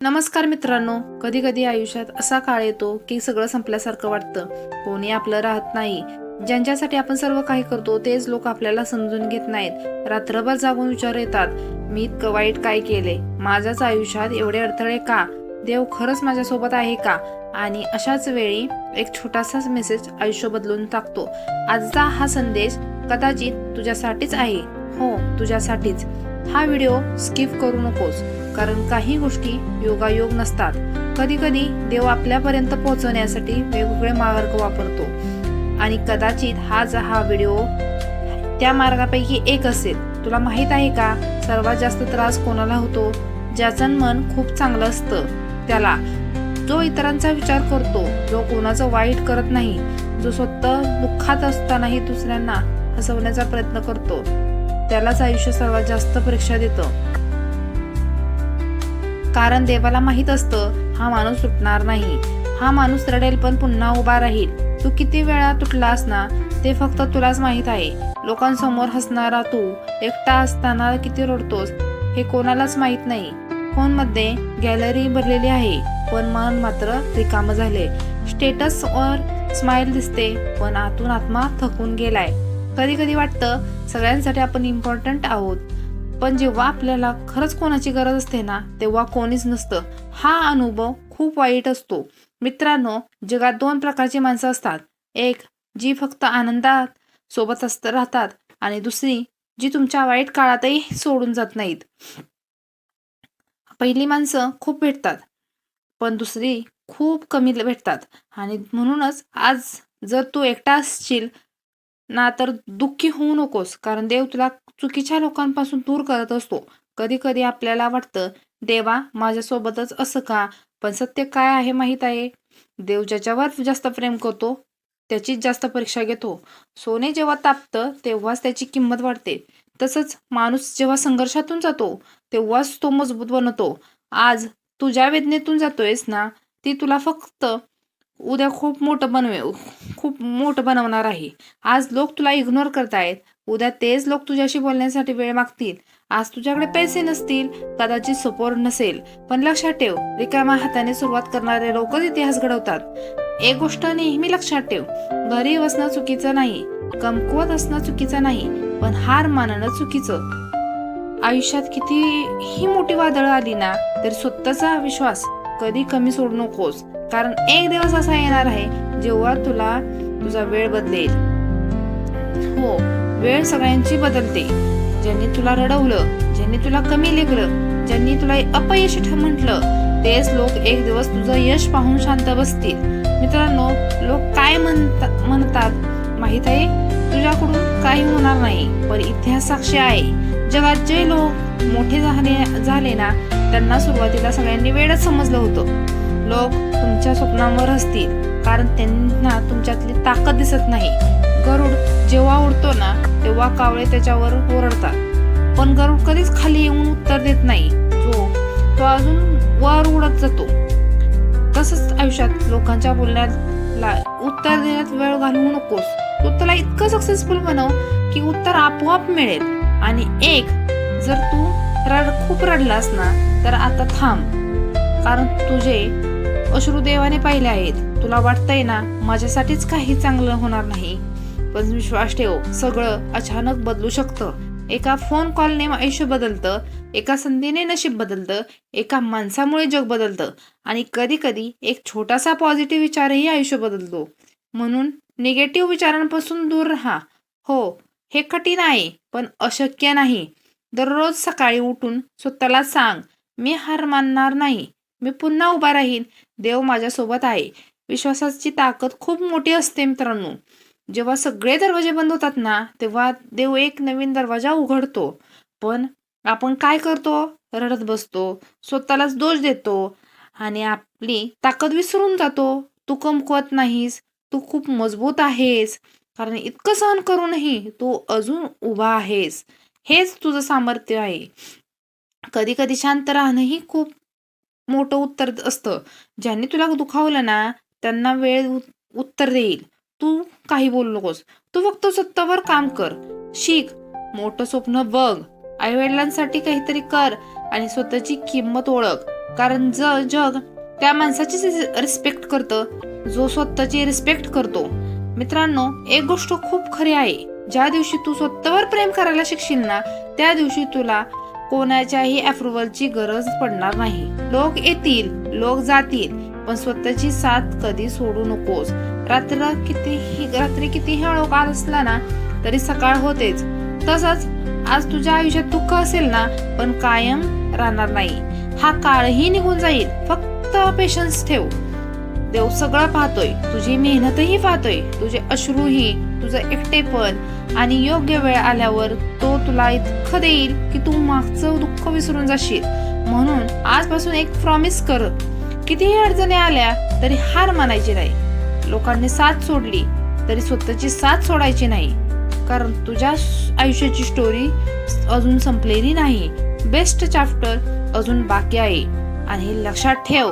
नमस्कार मित्रांनो. कधी कधी आयुष्यात असा काळ येतो की सगळं संपल्यासारखं वाटतं. कोणी आपलं राहत नाही. ज्यांच्यासाठी आपण सर्व काही करतो तेच लोक आपल्याला समजून घेत नाहीत. रात्रभर जागून विचार येतात, मी इतकं वाईट काय केले? माझ्याच आयुष्यात एवढे अडथळे का? देव खरंच माझ्यासोबत आहे का? आणि अशाच वेळी एक छोटासाच मेसेज आयुष्य बदलून टाकतो. आजचा हा संदेश कदाचित तुझ्यासाठीच आहे. हो, तुझ्यासाठीच. हा व्हिडिओ स्किप करू नकोस, कारण काही गोष्टी योगायोग नसतात. कधी कधी देव आपल्यापर्यंत पोहोचवण्यासाठी वेगवेगळे मार्ग वापरतो, आणि कदाचित हा व्हिडिओ त्या मार्गापैकी एक असेल. तुला माहित आहे का, सर्वात जास्त त्रास कोणाला होतो? ज्याचं मन खूप चांगलं असतं त्याला. जो इतरांचा विचार करतो, जो कोणाचं वाईट करत नाही, जो स्वतः दुःखात असतानाही दुसऱ्यांना हसवण्याचा प्रयत्न करतो, त्यालाच आयुष्य सर्वात जास्त परीक्षा देतं. कारण देवाला माहित असतं, हा माणूस सुटणार नाही. हा माणूस रडेल पण पुन्हा उभा राहील. तू किती वेळा तुटलास ना, ते फक्त तुलाच माहित आहे. लोकांसमोर हसणारा तू एकटा असताना किती रडतोस हे कोणालाच माहित नाही. फोनमध्ये गॅलरी भरलेली आहे, पण मन मात्र रिकामं झाले. स्टेटसवर स्माइल दिसते, पण आतून आत्मा थकून गेलाय. कधी कधी वाटतं सगळ्यांसाठी आपण इम्पॉर्टंट आहोत, पण जेव्हा आपल्याला खरंच कोणाची गरज असते ना, तेव्हा कोणीच नसतं. हा अनुभव खूप वाईट असतो. मित्रांनो, जगात दोन प्रकारची माणसं असतात. एक, जी फक्त आनंदात सोबत राहतात, आणि दुसरी, जी तुमच्या वाईट काळातही सोडून जात नाहीत. पहिली माणसं खूप भेटतात, पण दुसरी खूप कमी भेटतात. आणि म्हणूनच आज जर तू एकटा असशील ना, तर दुःखी होऊ नकोस, कारण देव तुला चुकीच्या लोकांपासून दूर करत असतो. कधी कधी आपल्याला वाटतं, देवा माझ्यासोबतच असं का? पण सत्य काय आहे माहीत आहे? देव ज्याच्यावर जास्त प्रेम करतो त्याचीच जास्त परीक्षा घेतो. सोने जेव्हा तापतं तेव्हाच त्याची किंमत वाढते. तसंच माणूस जेव्हा संघर्षातून जातो तेव्हाच तो मजबूत बनतो. आज तू ज्या वेदनेतून जातोयस ना, ती तुला फक्त उद्या खूप मोठं बनवणार आहे. आज लोक तुला इग्नोर करतायत, उद्या तेच लोक तुझ्याशी बोलण्यासाठी वेळ मागतील. आज तुझ्याकडे पैसे नसतील, कदाचित सपोर्ट नसेल, पण लक्षात ठेव, रिकाम्या हाताने सुरुवात करणारे लोकच इतिहास घडवतात. एक गोष्ट नेहमी लक्षात ठेव, घरी बसणं चुकीचं नाही, कमकुवत असणं चुकीचं नाही, पण हार मानणं चुकीचं. आयुष्यात कितीही मोठी वादळ आली ना, तरी स्वतःचा विश्वास कधी कमी सोडू नकोस. कारण एक दिवस असा येणार आहे जेव्हा तुला तुझा वेळ बदलेल. हो, वेळ सगळ्यांची बदलते. ज्यांनी तुला रडवलं, ज्यांनी तुला कमी लेखलं, ज्यांनी तुला अपयश म्हटलं, तेच लोक एक दिवस तुझं यश पाहून शांत बसतील. मित्रांनो, लोक काय म्हणतात माहित आहे? तुझ्याकडून काही होणार नाही, पण इतिहास साक्षी आहे. जगात जे लोक मोठे झाले ना, त्यांना सुरुवातीला सगळ्यांनी वेळच समजलं होतं. लोक तुमच्या स्वप्नांवर हसतील, कारण त्यांना तुमच्यातली ताकद दिसत नाही. गरुड जेव्हा उडतो ना, तेव्हा कावळे त्याच्यावर ओरडतात, पण गरुड कधीच खाली येऊन उत्तर देत नाही. तो अजून वर उडत जातो. तसंच आयुष्यात लोकांच्या बोलण्याला उत्तर देण्यात वेळ घालवू नकोस. तू त्याला इतकं सक्सेसफुल बनव की उत्तर आपोआप मिळेल. आणि एक, जर तू खूप रडलास ना, तर आता थांब, कारण तुझे अश्रू देवाने पाहिले आहेत. तुला वाटतंय ना, माझ्यासाठीच काही चांगलं होणार नाही, पण विश्वास ठेव, सगळं अचानक बदलू शकतं. एका फोन कॉलने आयुष्य बदलतं, एका संधीने नशीब बदलतं, एका माणसामुळे जग बदलतं, आणि कधी कधी एक छोटासा पॉझिटिव्ह विचारही आयुष्य बदलतो. म्हणून निगेटिव्ह विचारांपासून दूर राहा. हो, हे कठीण आहे, पण अशक्य नाही. दररोज सकाळी उठून स्वतःला सांग, मी हार मानणार नाही, मी पुन्हा उभा राहीन, देव माझ्यासोबत आहे. विश्वासाची ताकद खूप मोठी असते मित्रांनो. जेव्हा सगळे दरवाजे बंद होतात ना, तेव्हा देव एक नवीन दरवाजा उघडतो. पण आपण काय करतो? रडत बसतो, स्वतःलाच दोष देतो, आणि आपली ताकद विसरून जातो. तू कमकुवत नाहीस, तू खूप मजबूत आहेस, कारण इतकं सहन करूनही तू अजून उभा आहेस. हेच तुझं सामर्थ्य आहे. कधी कधी शांत राहणंही खूप मोठं उत्तर असतं. ज्यांनी तुला दुखावलं ना, त्यांना वेळ उत्तर देईल. तू काही बोलू नकोस. तू फक्त स्वतःवर काम कर, शिक, मोठं स्वप्न बघ, आई वडिलांसाठी काहीतरी कर, आणि स्वतःची किंमत ओळख. कारण जग त्या माणसाचीच रिस्पेक्ट करतं जो स्वतःची रिस्पेक्ट करतो. मित्रांनो, एक गोष्ट खूप खरी आहे, ज्या दिवशी तू स्वतःवर प्रेम करायला शिकशील ना, त्या दिवशी तुला कोणाच्याही अप्रुव्हलची गरज पडणार नाही. लोक येतील, लोक जातील, पण स्वतःची साथ कधी सोडू नकोस. रात्री कितीही काळ असला ना तरी सकाळ होतेच. तसंच आज तुझ्या आयुष्यात दुःख असेल ना, पण कायम राहणार नाही. हा काळही निघून जाईल, फक्त पेशन्स ठेव. देव सगळं पाहतोय, तुझी मेहनतही पाहतोय, तुझे अश्रूही, तुझं एकटेपण, आणि योग्य वेळ आल्यावर तो तुला इतकं देईल की तू मागचं दुःख विसरून जाशील. म्हणून आजपासून एक प्रॉमिस कर, कितीही अडचणी आल्या तरी हार मानायची नाही. लोकांनी साथ सोडली तरी स्वतःची साथ सोडायची नाही, कारण तुझ्या आयुष्याची स्टोरी अजून संपलेली नाही. बेस्ट चॅप्टर अजून बाकी आहे. आणि लक्षात ठेव,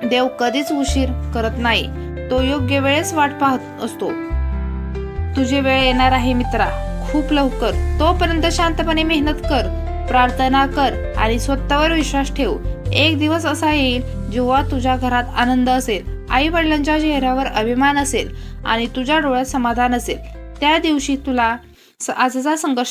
देव कधीच उशीर करत नाही, तो योग्य वेळेस वाट पाहत असतो. तुझी वेळ येणार आहे मित्रा, खूप लवकर. तोपर्यंत शांतपणे मेहनत कर, प्रार्थना कर आणि स्वतःवर विश्वास ठेव. एक दिवस असा येईल जेव्हा तुझ्या घरात आनंद असेल, आई वडिलांच्या चेहऱ्यावर अभिमान असेल आणि तुझ्या डोळ्यात समाधान असेल. त्या दिवशी तुला आजचा संघर्ष